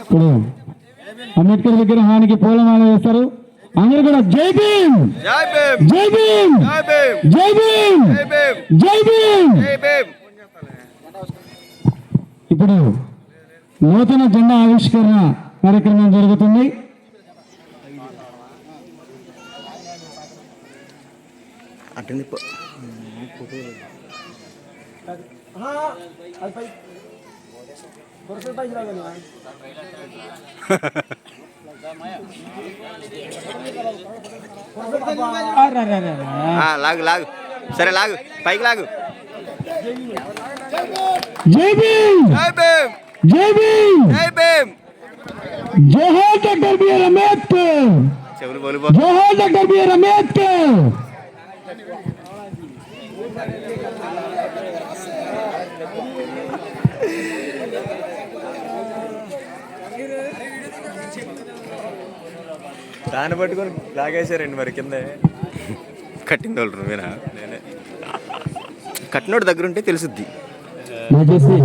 ఇప్పుడు అంబేద్కర్ విగ్రహానికి పూలమాల వేస్తారు. అందరూ కూడా జై భీమ్, జై భీమ్, జై భీమ్, జై భీమ్. ఇప్పుడు నూతన జెండా ఆవిష్కరణ కార్యక్రమం జరుగుతుంది. లాగు లాగు, సరే లాగు, పైకి లాగు. జై భీమ్, జై భీమ్, జై భీమ్, జై భీమ్. జోహార్ డాక్టర్ బిఆర్ అంబేద్కర్, చెవులు బోలిపో. జోహార్ డాక్టర్ బిఆర్ అంబేద్కర్. దాన్ని పట్టుకొని లాగేశారండి మరి కింద. కట్టింది వాళ్ళు నువ్వేనా? నేనే. కట్టినోడు దగ్గర ఉంటే తెలుసుద్ది. దయచేసి